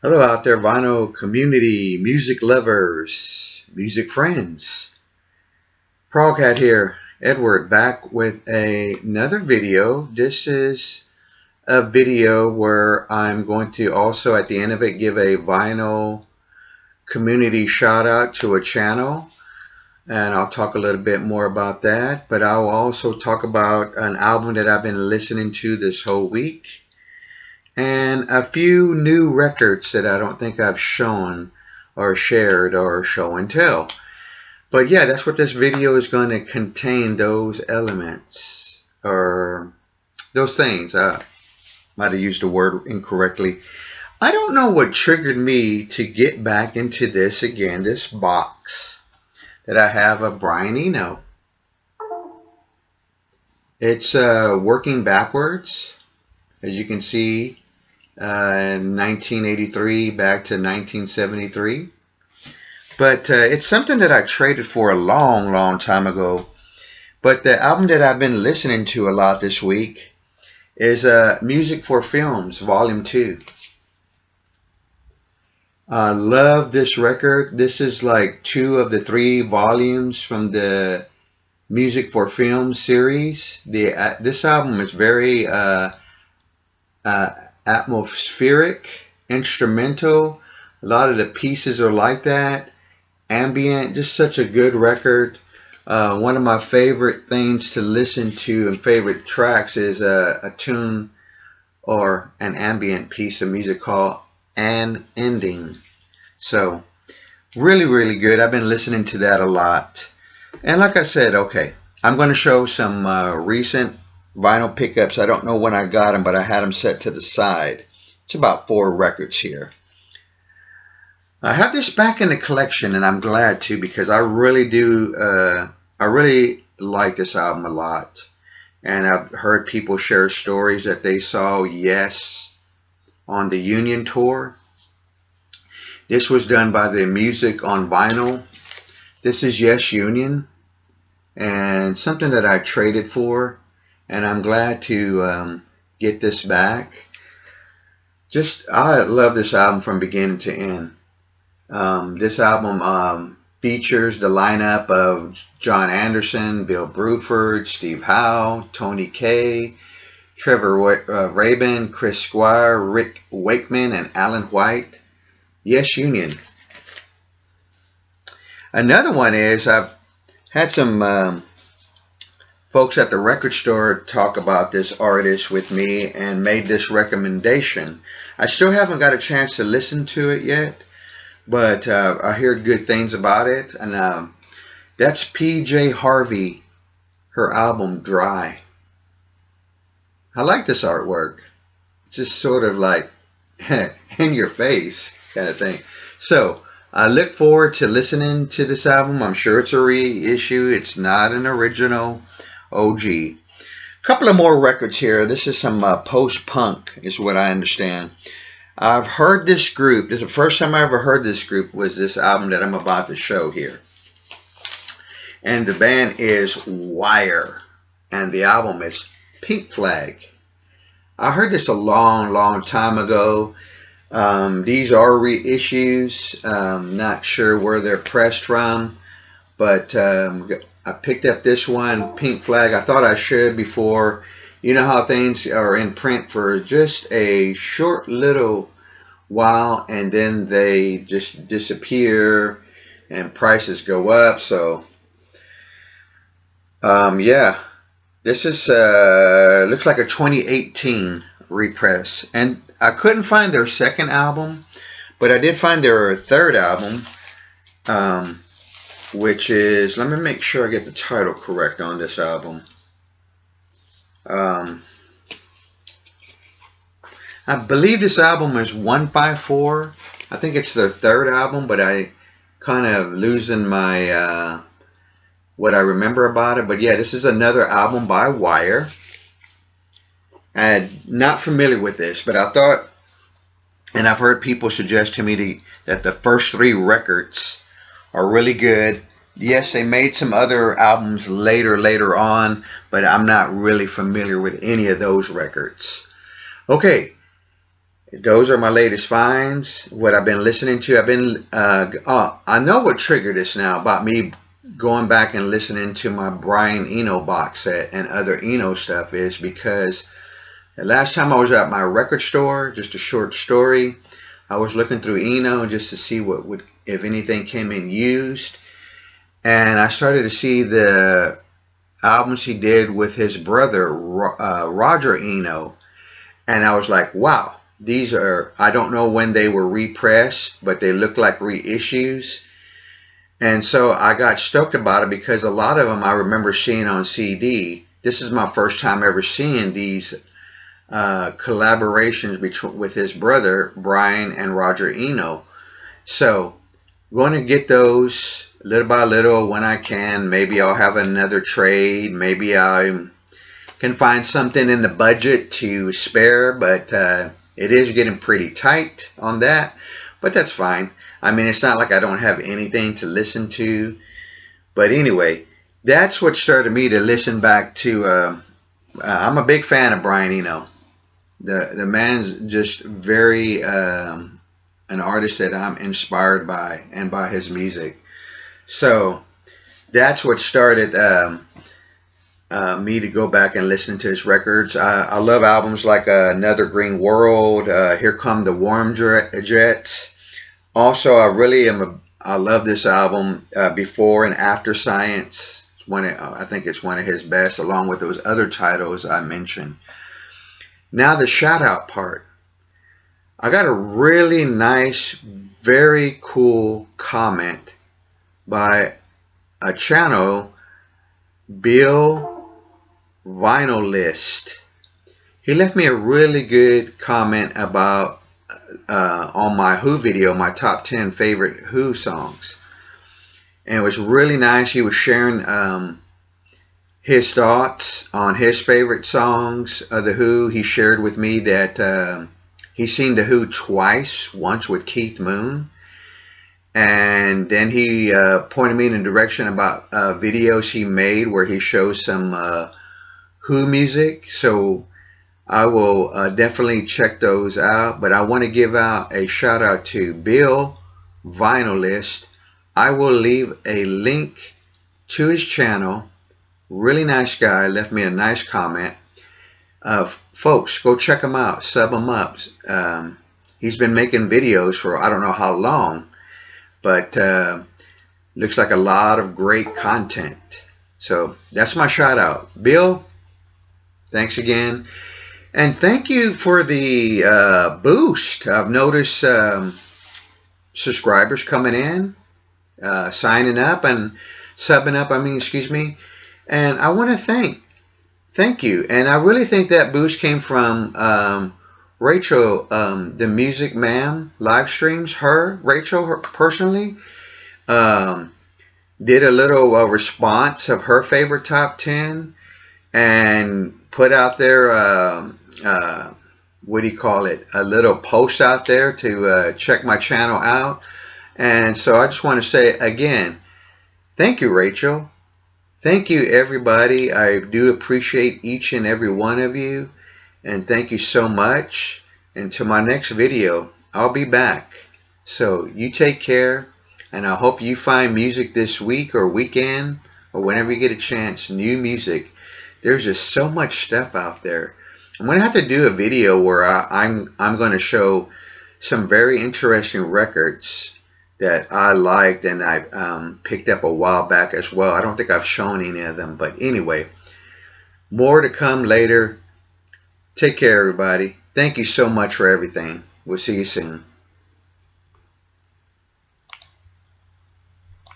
Hello out there, vinyl community, music lovers, music friends. Proghat here, Edward, back with another video. This is a video where I'm going to also at the end of it give a vinyl community shout out to a channel, and I'll talk a little bit more about that, but I'll also talk about an album that I've been listening to this whole week, and a few new records that I don't think I've shown or shared or show and tell. But yeah, that's what this video is going to contain, those elements or those things. I might have used the word incorrectly. I don't know what triggered me to get back into this again, this box that I have of Brian Eno. It's working backwards, as you can see. 1983 back to 1973, but it's something that I traded for a long time ago. But the album that I've been listening to a lot this week is Music for Films Volume 2. I love this record. This is like 2 of the 3 volumes from the Music for Films series. This album is very atmospheric, instrumental. A lot of the pieces are like that. Ambient, just such a good record. One of my favorite things to listen to and favorite tracks is a tune or an ambient piece of music called An Ending. So really good. I've been listening to that a lot. And like I said, okay, I'm going to show some recent vinyl pickups. I don't know when I got them, but I had them set to the side. It's about 4 records here. I have this back in the collection, and I'm glad to, because I really do. I really like this album a lot, and I've heard people share stories that they saw Yes on the Union tour. This was done by the Music on Vinyl. This is Yes Union, and something that I traded for. And I'm glad to get this back. I love this album from beginning to end. This album features the lineup of John Anderson, Bill Bruford, Steve Howe, Tony Kaye, Trevor Rabin, Chris Squire, Rick Wakeman, and Alan White. Yes Union. Another one is I've had some folks at the record store talk about this artist with me and made this recommendation. I still haven't got a chance to listen to it yet, but I heard good things about it, and that's PJ Harvey, her album Dry. I like this artwork. It's just sort of like in your face kind of thing. So I look forward to listening to this album. I'm sure it's a reissue. It's not an original OG. A couple of more records here. This is some post-punk is what I understand. I've heard this group. This is the first time I ever heard this group was this album that I'm about to show here. And the band is Wire. And the album is Pink Flag. I heard this a long time ago. These are reissues. Not sure where they're pressed from. But I picked up this one, Pink Flag. I thought I should before. You know how things are in print for just a short little while, and then they just disappear and prices go up. So yeah, this is looks like a 2018 repress, and I couldn't find their second album, but I did find their third album, which is, let me make sure I get the title correct on this album. I believe this album is 154. I think it's their third album, but I kind of losing my what I remember about it. But yeah, this is another album by Wire. I'm not familiar with this, but I thought, and I've heard people suggest to me that the first 3 records are really good. Yes, they made some other albums later on, but I'm not really familiar with any of those records. Okay, those are my latest finds. What I've been listening to. I know what triggered this now about me going back and listening to my Brian Eno box set and other Eno stuff is because the last time I was at my record store, just a short story, I was looking through Eno just to see what would, if anything came in used, and I started to see the albums he did with his brother Roger Eno, and I was like, wow, these are, I don't know when they were repressed, but they look like reissues. And so I got stoked about it because a lot of them I remember seeing on CD. This is my first time ever seeing these collaborations with his brother Brian and Roger Eno. So going to get those little by little when I can. Maybe I'll have another trade. Maybe I can find something in the budget to spare, but it is getting pretty tight on that. But that's fine. I mean, it's not like I don't have anything to listen to. But anyway, that's what started me to listen back to. I'm a big fan of Brian Eno. The man's just very an artist that I'm inspired by and by his music. So that's what started me to go back and listen to his records. I love albums like Another Green World, Here Come the Warm Jets. Also, I love this album, Before and After Science. I think it's one of his best, along with those other titles I mentioned. Now the shout out part. I got a really nice, very cool comment by a channel, Bill Vinylist. He left me a really good comment about on my Who video, my top 10 favorite Who songs. And it was really nice. He was sharing his thoughts on his favorite songs of The Who. He shared with me that he's seen The Who twice, once with Keith Moon. And then he pointed me in a direction about videos he made where he shows some Who music. So I will definitely check those out. But I want to give out a shout out to Bill Vinylist. I will leave a link to his channel. Really nice guy. Left me a nice comment. Folks, go check him out. Sub him up. He's been making videos for I don't know how long. But looks like a lot of great content. So that's my shout out. Bill, thanks again. And thank you for the boost. I've noticed subscribers coming in, signing up and subbing up, excuse me. And I want to thank you. And I really think that boost came from Rachel, the Music Ma'am live streams. Rachel personally did a little response of her favorite top 10 and put out there, what do you call it, a little post out there to check my channel out. And so I just want to say again, thank you, Rachel. Thank you, everybody. I do appreciate each and every one of you. And thank you so much. And to my next video, I'll be back. So you take care. And I hope you find music this week or weekend or whenever you get a chance, new music. There's just so much stuff out there. I'm going to have to do a video where I'm going to show some very interesting records that I liked and I picked up a while back as well. I don't think I've shown any of them. But anyway, more to come later. Take care, everybody. Thank you so much for everything. We'll see you soon.